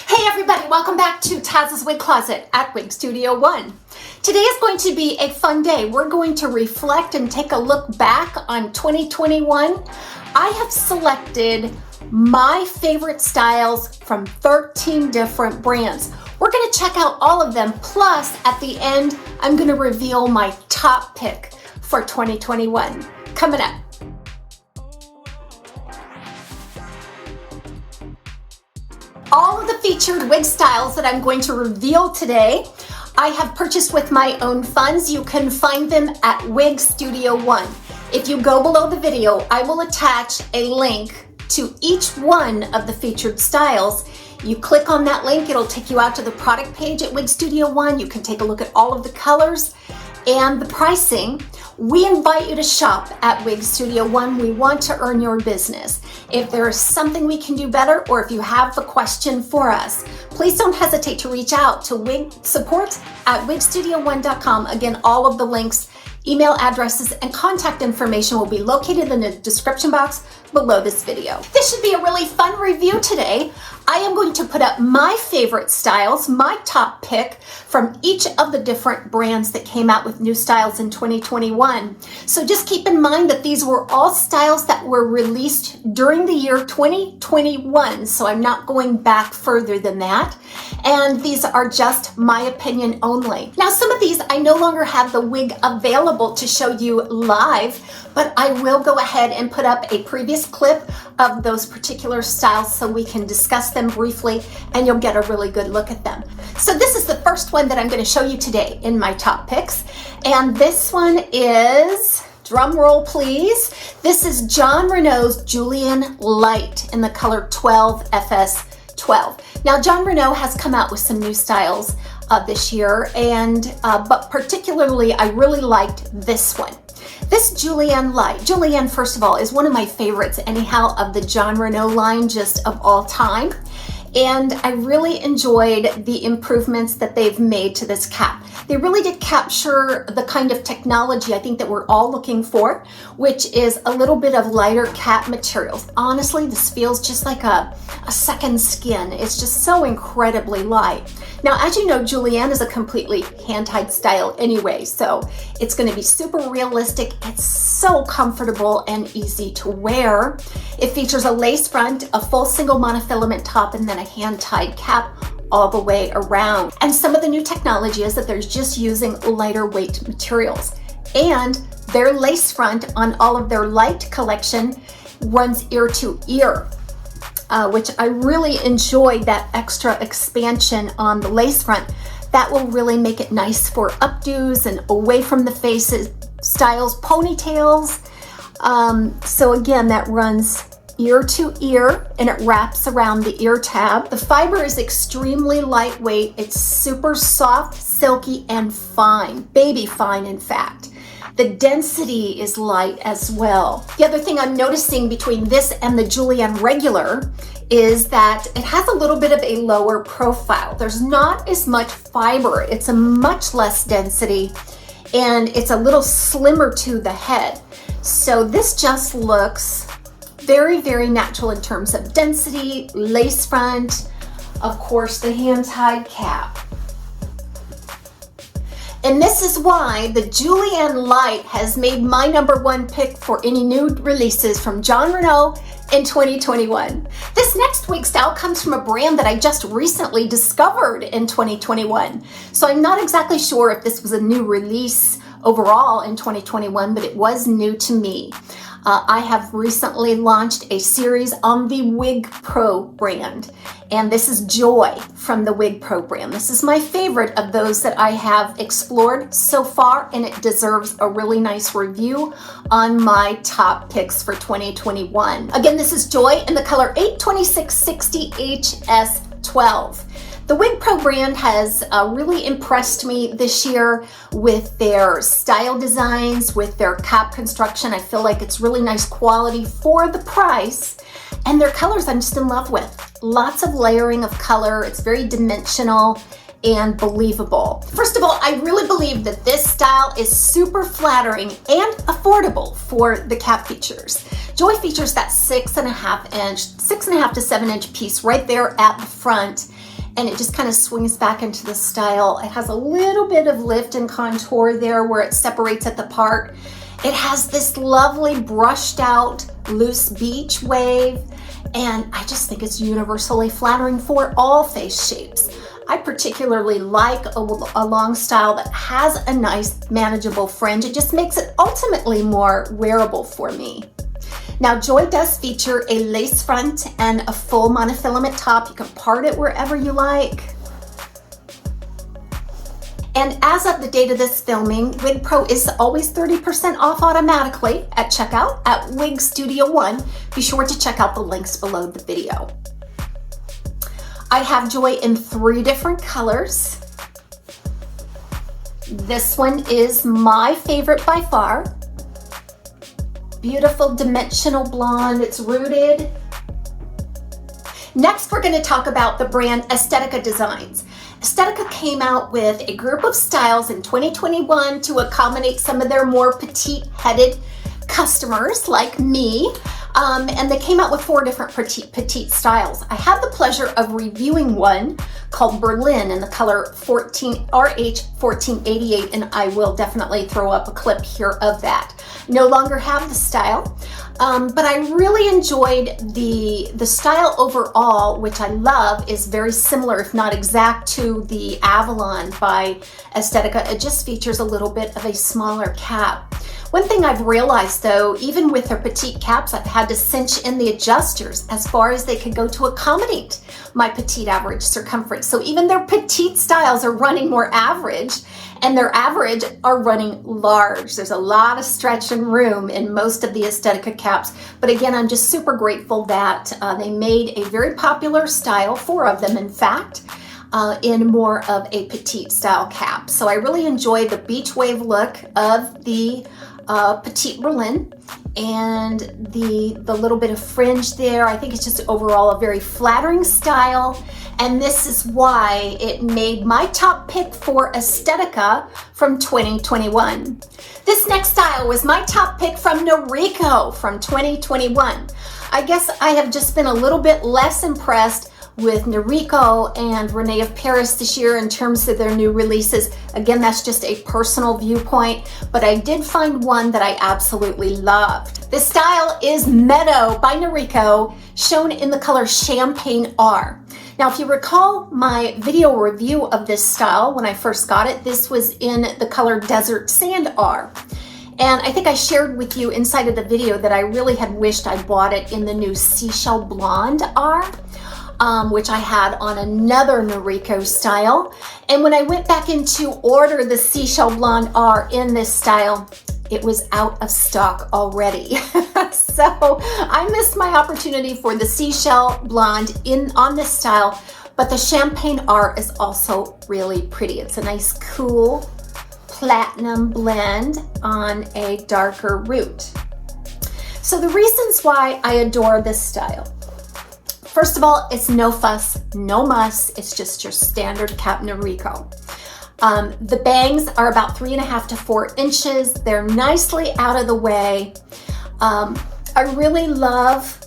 Hey everybody, welcome back to TAZ's Wig Closet at Wig Studio One. Today is going to be a fun day. We're going to reflect and take a look back on 2021. I have selected my favorite styles from 13 different brands. We're going to check out all of them, plus at the end, I'm going to reveal my top pick for 2021. Coming up. All of the featured wig styles that I'm going to reveal today, I have purchased with my own funds. You can find them at Wig Studio One. If you go below the video, I will attach a link to each one of the featured styles. You click on that link, it'll take you out to the product page at Wig Studio One. You can take a look at all of the colors and the pricing. We invite you to shop at Wig Studio One. We want to earn your business. If there is something we can do better, or if you have a question for us, please don't hesitate to reach out to support@wigstudio1.com. Again, all of the links, email addresses, and contact information will be located in the description box below this video. This should be a really fun review today. I am going to put up my favorite styles, my top pick from each of the different brands that came out with new styles in 2021. So just keep in mind that these were all styles that were released during the year 2021. So I'm not going back further than that. And these are just my opinion only. Now, some of these I no longer have the wig available to show you live, but I will go ahead and put up a previous clip of those particular styles so we can discuss them briefly and you'll get a really good look at them. So this is the first one that I'm going to show you today in my top picks. And this one is, drum roll please, this is John Rene's Julienne Light in the color 12 FS12. Now John Rene has come out with some new styles this year, and but particularly I really liked this one. This Julienne Light. Julienne, first of all, is one of my favorites anyhow of the John Rene line, just of all time. And I really enjoyed the improvements that they've made to this cap. They really did capture the kind of technology I think that we're all looking for, which is a little bit of lighter cap materials. Honestly, this feels just like a second skin. It's just so incredibly light. Now, as you know, Julienne is a completely hand-tied style anyway, so it's going to be super realistic. It's so comfortable and easy to wear. It features a lace front, a full single monofilament top, and then a hand-tied cap all the way around. And some of the new technology is that they're just using lighter weight materials. And their lace front on all of their light collection runs ear to ear. Which I really enjoy, that extra expansion on the lace front. That will really make it nice for updos and away from the faces styles, ponytails. So again, that runs ear to ear and it wraps around the ear tab. The fiber is extremely lightweight. It's super soft, silky, and fine, baby fine in fact. The density is light as well. The other thing I'm noticing between this and the Julienne regular is that it has a little bit of a lower profile. There's not as much fiber. It's a much less density and it's a little slimmer to the head. So this just looks very, very natural in terms of density, lace front, of course the hand-tied cap. And this is why the Julienne Light has made my #1 pick for any new releases from John Rene in 2021. This next wig style comes from a brand that I just recently discovered in 2021. So I'm not exactly sure if this was a new release overall in 2021, but it was new to me. I have recently launched a series on the Wig Pro brand, and this is Joy from the Wig Pro brand. This is my favorite of those that I have explored so far, and it deserves a really nice review on my top picks for 2021. Again, this is Joy in the color 82660HS12. The Wig Pro brand has really impressed me this year with their style designs, with their cap construction. I feel like it's really nice quality for the price, and their colors I'm just in love with. Lots of layering of color. It's very dimensional and believable. First of all, I really believe that this style is super flattering and affordable for the cap features. Joy features that 6.5 to 7 inch piece right there at the front. and it just kind of swings back into the style. It has a little bit of lift and contour there where it separates at the part. It has this lovely brushed out loose beach wave, and I just think it's universally flattering for all face shapes. I particularly like a long style that has a nice manageable fringe. It just makes it ultimately more wearable for me. Now, Joy does feature a lace front and a full monofilament top. You can part it wherever you like. And as of the date of this filming, Wig Pro is always 30% off automatically at checkout at Wig Studio One. Be sure to check out the links below the video. I have Joy in 3 different colors. This one is my favorite by far. Beautiful dimensional blonde, it's rooted. Next, we're going to talk about the brand Estetica Designs. Estetica came out with a group of styles in 2021 to accommodate some of their more petite-headed customers like me. And they came out with 4 different petite styles. I had the pleasure of reviewing one called Berlin in the color RH1488, and I will definitely throw up a clip here of that. No longer have the style, but I really enjoyed the style overall, which I love, is very similar, if not exact, to the Avalon by Estetica. It just features a little bit of a smaller cap. One thing I've realized though, even with their petite caps, I've had to cinch in the adjusters as far as they could go to accommodate my petite average circumference. So even their petite styles are running more average, and their average are running large. There's a lot of stretch and room in most of the Estetica caps. But again, I'm just super grateful that they made a very popular style, 4 of them in fact, in more of a petite style cap. So I really enjoy the beach wave look of the petite Berlin and the little bit of fringe there. I think it's just overall a very flattering style, and this is why it made my top pick for Estetica from 2021. This next style was my top pick from Noriko from 2021. I guess I have just been a little bit less impressed with Noriko and Rene of Paris this year in terms of their new releases. Again, that's just a personal viewpoint, but I did find one that I absolutely loved. This style is Meadow by Noriko, shown in the color Champagne R. Now, if you recall my video review of this style when I first got it, this was in the color Desert Sand R. And I think I shared with you inside of the video that I really had wished I bought it in the new Seashell Blonde R. Which I had on another Noriko style. And when I went back in to order the Seashell Blonde R in this style, it was out of stock already. So I missed my opportunity for the Seashell Blonde on this style, but the Champagne R is also really pretty. It's a nice cool platinum blend on a darker root. So the reasons why I adore this style. First of all, it's no fuss, no muss. It's just your standard cap Noriko. The bangs are about 3.5 to 4 inches. They're nicely out of the way. I really love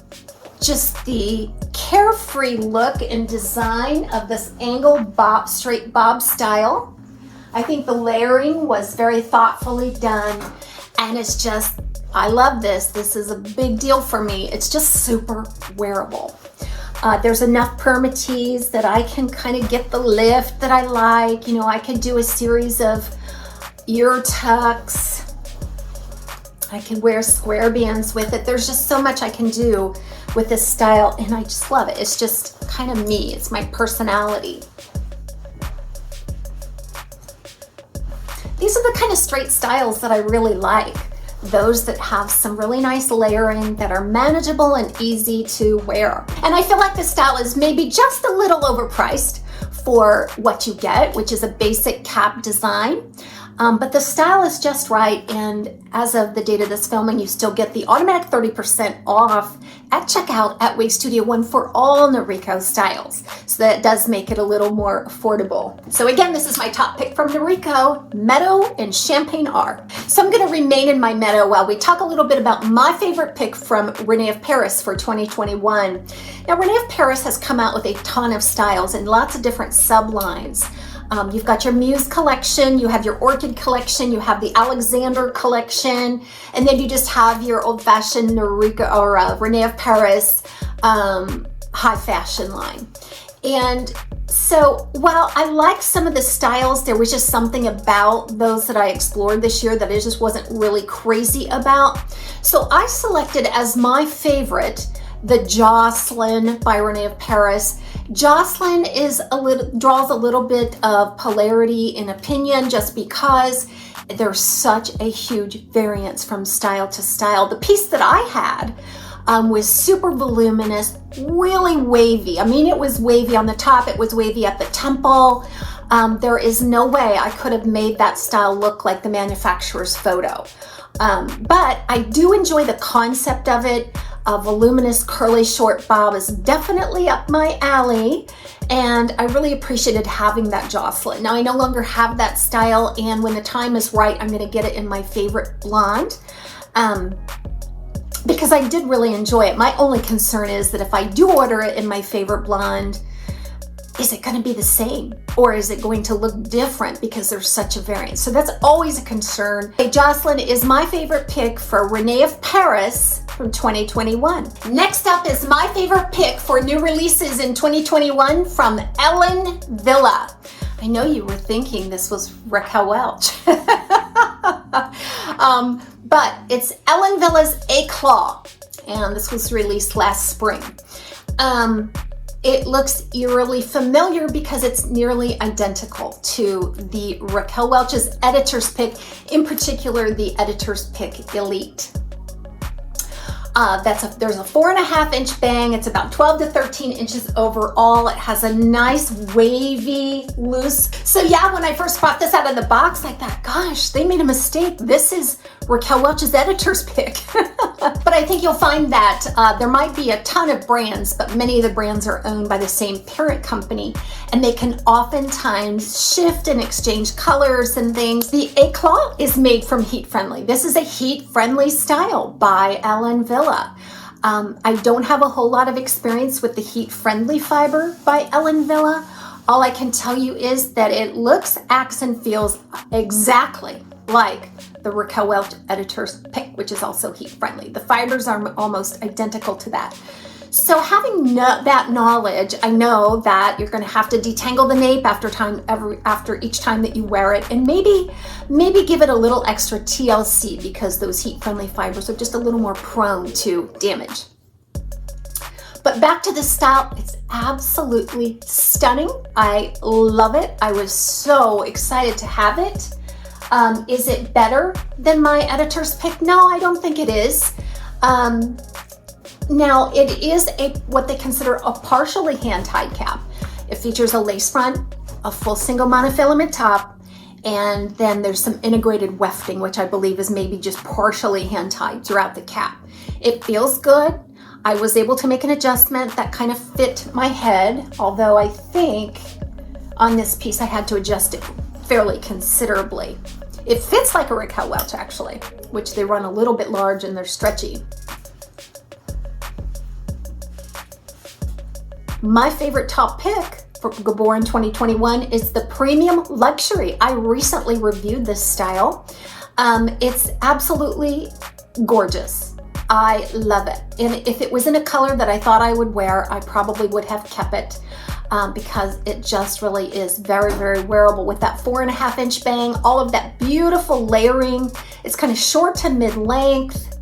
just the carefree look and design of this angled bob, straight bob style. I think the layering was very thoughtfully done, and it's just, I love this. This is a big deal for me. It's just super wearable. There's enough permatease that I can kind of get the lift that I like. You know, I can do a series of ear tucks. I can wear square bands with it. There's just so much I can do with this style, and I just love it. It's just kind of me. It's my personality. These are the kind of straight styles that I really like. Those that have some really nice layering, that are manageable and easy to wear. And I feel like this style is maybe just a little overpriced for what you get, which is a basic cap design. But the style is just right, and as of the date of this filming, you still get the automatic 30% off at checkout at Wig Studio One for all Noriko styles. So that does make it a little more affordable. So again, this is my top pick from Noriko, Meadow and Champagne R. So I'm gonna remain in my Meadow while we talk a little bit about my favorite pick from Rene of Paris for 2021. Now, Rene of Paris has come out with a ton of styles and lots of different sublines. You've got your Muse collection, you have your Orchid collection, you have the Alexander collection, and then you just have your old-fashioned Noriko or Rene of Paris high fashion line. And so while I like some of the styles, there was just something about those that I explored this year that I just wasn't really crazy about. So I selected as my favorite the Jocelyn by Rene of Paris. Jocelyn draws a little bit of polarity in opinion just because there's such a huge variance from style to style. The piece that I had was super voluminous, really wavy. I mean, it was wavy on the top, it was wavy at the temple. There is no way I could have made that style look like the manufacturer's photo. But I do enjoy the concept of it. A voluminous curly short bob is definitely up my alley, and I really appreciated having that Jocelyn. Now I no longer have that style, and when the time is right, I'm gonna get it in my favorite blonde because I did really enjoy it. My only concern is that if I do order it in my favorite blonde, is it gonna be the same? Or is it going to look different because there's such a variance? So that's always a concern. Jocelyn is my favorite pick for Rene of Paris from 2021. Next up is my favorite pick for new releases in 2021 from Ellen Villa. I know you were thinking this was Raquel Welch. But it's Ellen Villa's Eclat, and this was released last spring. It looks eerily familiar because it's nearly identical to the Raquel Welch's Editor's Pick, in particular the Editor's Pick Elite. There's a 4.5 inch bang. It's about 12 to 13 inches overall. It has a nice wavy loose. So yeah, when I first brought this out of the box, I thought, gosh, they made a mistake. This is Raquel Welch's Editor's Pick. But I think you'll find that there might be a ton of brands, but many of the brands are owned by the same parent company, and they can oftentimes shift and exchange colors and things. The Eclat is made from Heat Friendly. This is a heat friendly style by Ellen Villa. I don't have a whole lot of experience with the heat friendly fiber by Ellen Villa. All I can tell you is that it looks, acts, and feels exactly like the Raquel Welch Editor's Pick, which is also heat friendly. The fibers are almost identical to that. So having that knowledge, I know that you're going to have to detangle the nape after each time that you wear it, and maybe give it a little extra TLC because those heat-friendly fibers are just a little more prone to damage. But back to the style, it's absolutely stunning. I love it. I was so excited to have it. Is it better than my Editor's Pick? No, I don't think it is. Now, it is what they consider a partially hand-tied cap. It features a lace front, a full single monofilament top, and then there's some integrated wefting, which I believe is maybe just partially hand-tied throughout the cap. It feels good. I was able to make an adjustment that kind of fit my head, although I think on this piece I had to adjust it fairly considerably. It fits like a Raquel Welch, actually, which they run a little bit large and they're stretchy. My favorite top pick for Gabor in 2021 is the Premium Luxury. I recently reviewed this style. It's absolutely gorgeous. I love it. And if it was in a color that I thought I would wear, I probably would have kept it because it just really is very, very wearable with that 4.5 inch bang, all of that beautiful layering. It's kind of short to mid-length.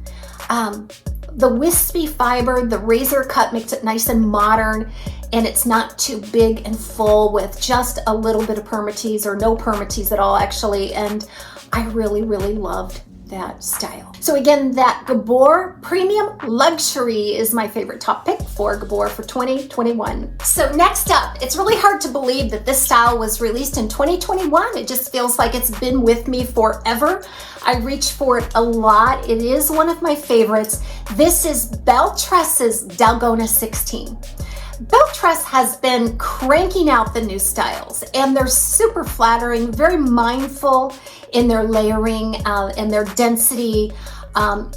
The wispy fiber, the razor cut makes it nice and modern, and it's not too big and full with just a little bit of permatease or no permatease at all, actually. And I really, really loved that style. So again, that Gabor Premium Luxury is my favorite top pick for Gabor for 2021. So next up, it's really hard to believe that this style was released in 2021. It just feels like it's been with me forever. I reach for it a lot. It is one of my favorites. This is Belle Tress's Dalgona 16. Belle Tress has been cranking out the new styles, and they're super flattering, very mindful in their layering and their density,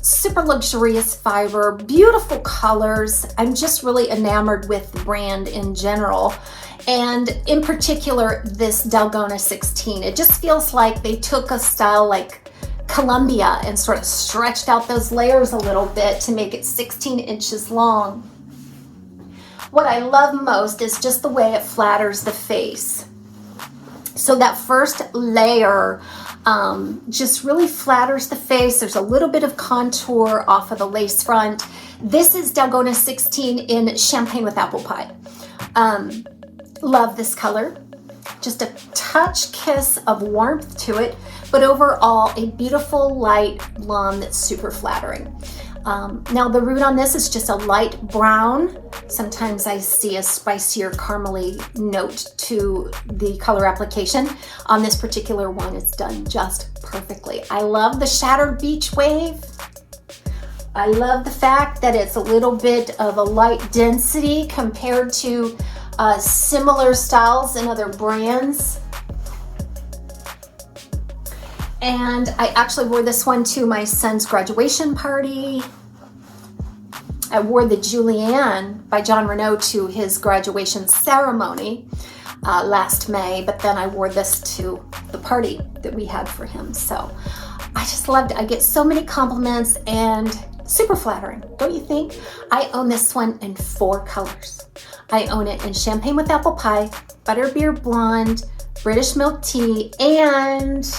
super luxurious fiber, beautiful colors. I'm just really enamored with the brand in general, and in particular this Dalgona 16. It just feels like they took a style like Columbia and sort of stretched out those layers a little bit to make it 16 inches long. What I love most is just the way it flatters the face. So that first layer just really flatters the face. There's a little bit of contour off of the lace front. This is Dalgona 16 in Champagne with Apple Pie. Love this color. Just a touch kiss of warmth to it, but overall a beautiful light blonde that's super flattering. Now the root on this is just a light brown. Sometimes I see a spicier caramely note to the color application. On this particular one, it's done just perfectly. I love the shattered beach wave. I love the fact that it's a little bit of a light density compared to similar styles in other brands. And I actually wore this one to my son's graduation party. I wore the Julianne by John Rene to his graduation ceremony last May, but then I wore this to the party that we had for him. So I just loved it. I get so many compliments and super flattering, don't you think? I own this one in 4 colors. I own it in Champagne with Apple Pie, Butterbeer Blonde, British Milk Tea, and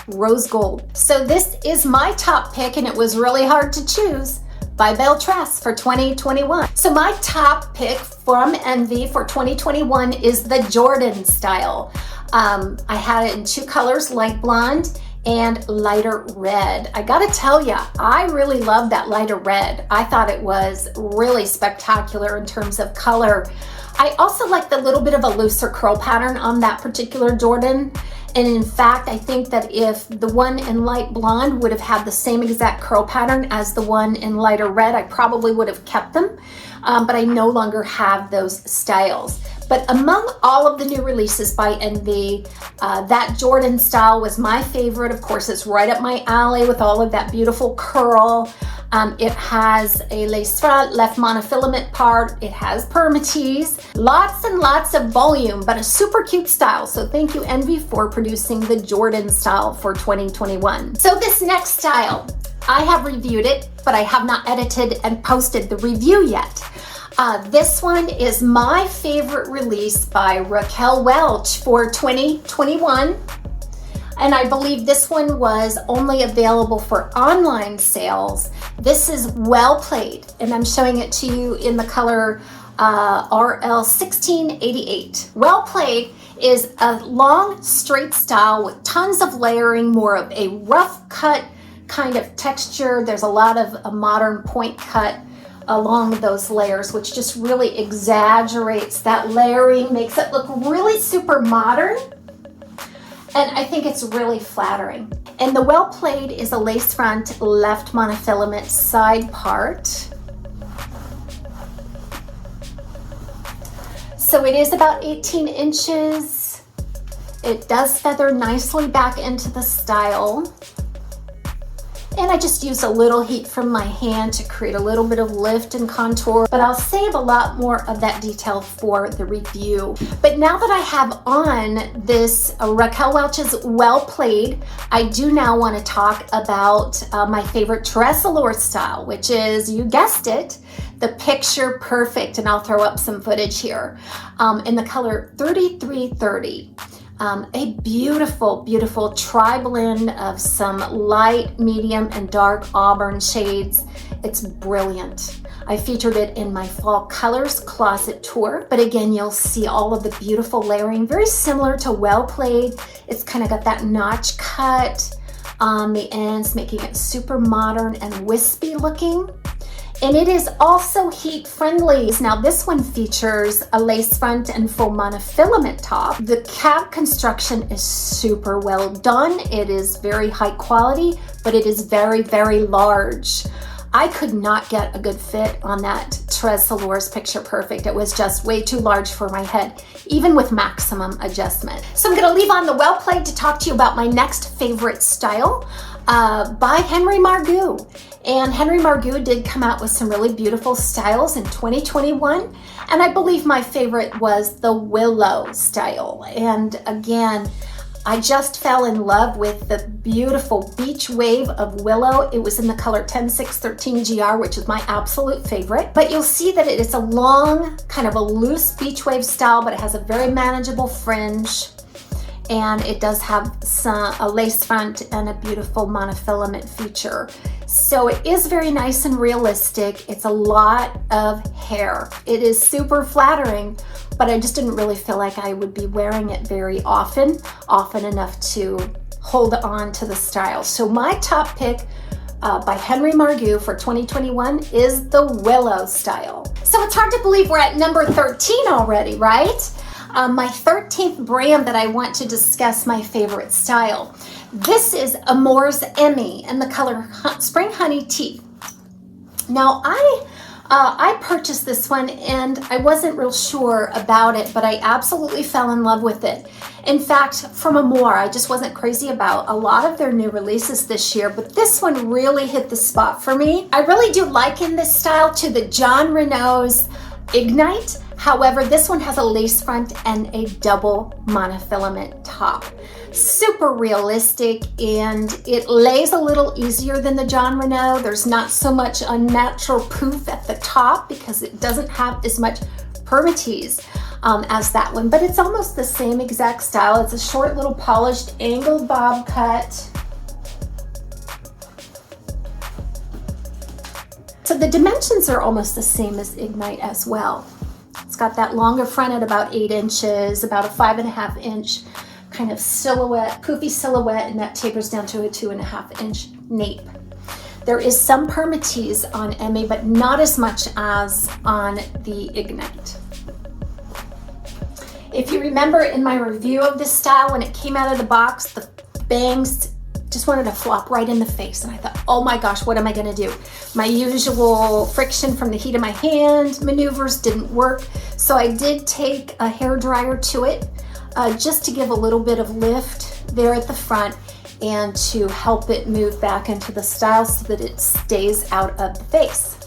Rose Gold. So this is my top pick, and it was really hard to choose, by Belle Tress for 2021. So my top pick from Envy for 2021 is the Jordan style. I had it in 2 colors, light blonde and lighter red. I gotta tell ya, I really love that lighter red. I thought it was really spectacular in terms of color. I also like the little bit of a looser curl pattern on that particular Jordan. And in fact, I think that if the one in light blonde would have had the same exact curl pattern as the one in lighter red, I probably would have kept them, but I no longer have those styles. But among all of the new releases by Envy, that Jordan style was my favorite. Of course, it's right up my alley with all of that beautiful curl. It has a lace front, left monofilament part. It has permatease, lots and lots of volume, but a super cute style. So thank you, Envy, for producing the Jordan style for 2021. So this next style, I have reviewed it, but I have not edited and posted the review yet. This one is my favorite release by Raquel Welch for 2021. And I believe this one was only available for online sales. This is Well Played, and I'm showing it to you in the color RL1688. Well Played is a long, straight style with tons of layering, more of a rough cut kind of texture. There's a lot of a modern point cut along those layers, which just really exaggerates that layering, makes it look really super modern. And I think it's really flattering. And the Well Played is a lace front, left monofilament side part. So it is about 18 inches. It does feather nicely back into the style. And I just used a little heat from my hand to create a little bit of lift and contour, but I'll save a lot more of that detail for the review. But now that I have on this Raquel Welch's Well Played, I do now want to talk about my favorite Tressalure style, which is, you guessed it, the Picture Perfect, and I'll throw up some footage here, in the color 3330. A beautiful, beautiful tri-blend of some light, medium, and dark auburn shades. It's brilliant. I featured it in my Fall Colors Closet tour, but again, you'll see all of the beautiful layering, very similar to Well Played. It's kind of got that notch cut, on the ends, making it super modern and wispy looking. And it is also heat friendly. Now this one features a lace front and full monofilament top. The cap construction is super well done. It is very high quality, but it is very, very large. I could not get a good fit on that TAZ Salors Picture Perfect. It was just way too large for my head, even with maximum adjustment. So I'm gonna leave on the well played to talk to you about my next favorite style by Henry Margu. And Henry Margu did come out with some really beautiful styles in 2021. And I believe my favorite was the Willow style. And again, I just fell in love with the beautiful beach wave of Willow. It was in the color 10613 GR, which is my absolute favorite. But you'll see that it is a long, kind of a loose beach wave style, but it has a very manageable fringe. And it does have a lace front and a beautiful monofilament feature. So it is very nice and realistic. It's a lot of hair. It is super flattering, but I just didn't really feel like I would be wearing it very often enough to hold on to the style. So my top pick by Henry Margu for 2021 is the Willow style. So it's hard to believe we're at number 13 already, right? My 13th brand that I want to discuss my favorite style. This is Amour's Emmy in the color Spring Honey Tea. Now I purchased this one and I wasn't real sure about it, but I absolutely fell in love with it. In fact, from Amour, I just wasn't crazy about a lot of their new releases this year, but this one really hit the spot for me. I really do liken this style to the John Renault's Ignite. However, this one has a lace front and a double monofilament top. Super realistic, and it lays a little easier than the John Renault. There's not so much unnatural poof at the top because it doesn't have as much permatease as that one, but it's almost the same exact style. It's a short little polished angled bob cut. So the dimensions are almost the same as Ignite as well. It's got that longer front at about 8 inches, about a 5.5 inch kind of silhouette, poofy silhouette, and that tapers down to a 2.5 inch nape. There is some permatease on Emmy, but not as much as on the Ignite. If you remember in my review of this style, when it came out of the box, the bangs just wanted to flop right in the face. And I thought, oh my gosh, what am I gonna do? My usual friction from the heat of my hand maneuvers didn't work. So I did take a hair dryer to it just to give a little bit of lift there at the front and to help it move back into the style so that it stays out of the face.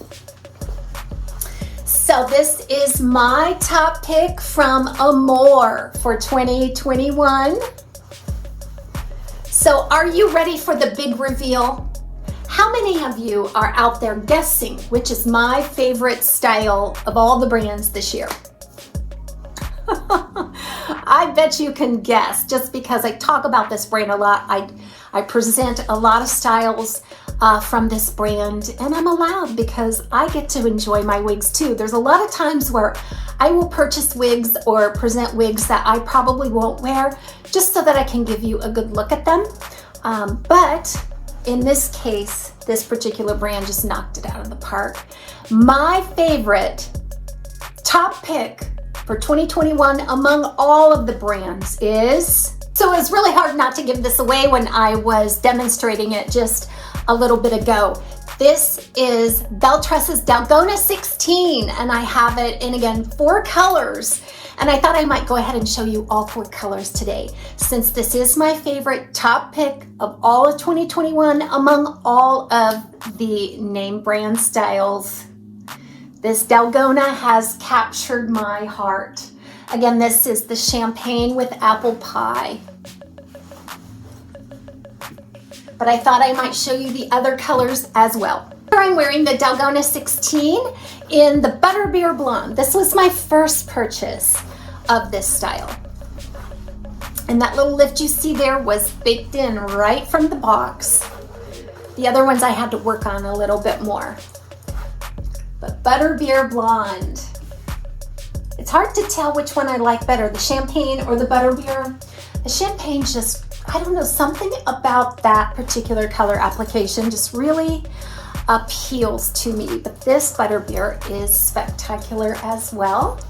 So this is my top pick from Amour for 2021. So are you ready for the big reveal? How many of you are out there guessing which is my favorite style of all the brands this year? I bet you can guess just because I talk about this brand a lot. I present a lot of styles from this brand, and I'm allowed because I get to enjoy my wigs too. There's a lot of times where I will purchase wigs or present wigs that I probably won't wear just so that I can give you a good look at them. But in this case, this particular brand just knocked it out of the park. My favorite top pick for 2021 among all of the brands is, so it's really hard not to give this away when I was demonstrating it just a little bit ago. This is Beltresse's Dalgona 16, and I have it in, again, 4 colors. And I thought I might go ahead and show you all 4 colors today, since this is my favorite top pick of all of 2021 among all of the name brand styles. This Dalgona has captured my heart. Again, this is the champagne with apple pie. But I thought I might show you the other colors as well. Here I'm wearing the Dalgona 16 in the Butterbeer Blonde. This was my first purchase of this style. And that little lift you see there was baked in right from the box. The other ones I had to work on a little bit more. But Butterbeer Blonde. It's hard to tell which one I like better, the champagne or the Butterbeer. The champagne just I don't know, something about that particular color application just really appeals to me. But this butterbeer is spectacular as well.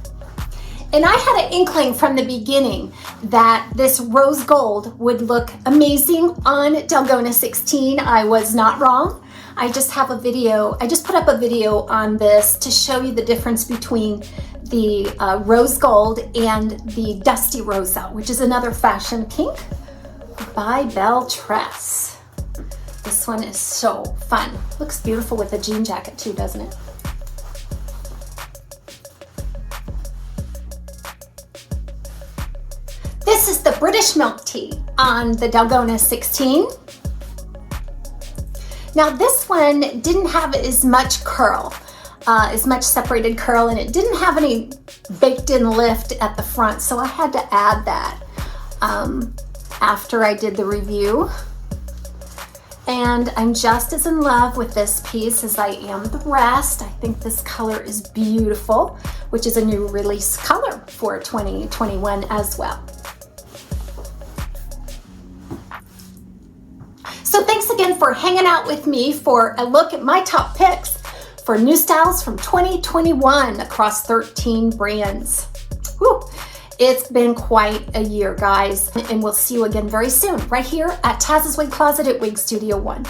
And I had an inkling from the beginning that this rose gold would look amazing on Dalgona 16. I was not wrong. I just have a video, I just put up a video on this to show you the difference between the rose gold and the dusty rosa, which is another fashion pink by Belle Tress. This one is so fun. Looks beautiful with a jean jacket too, doesn't it? This is the British milk tea on the Dalgona 16. Now this one didn't have as much curl, as much separated curl, and it didn't have any baked in lift at the front, so I had to add that after I did the review. And I'm just as in love with this piece as I am the rest. I think this color is beautiful, which is a new release color for 2021 as well. So thanks again for hanging out with me for a look at my top picks for new styles from 2021 across 13 brands. Whew. It's been quite a year, guys, and we'll see you again very soon right here at TAZ's Wig Closet at Wig Studio 1.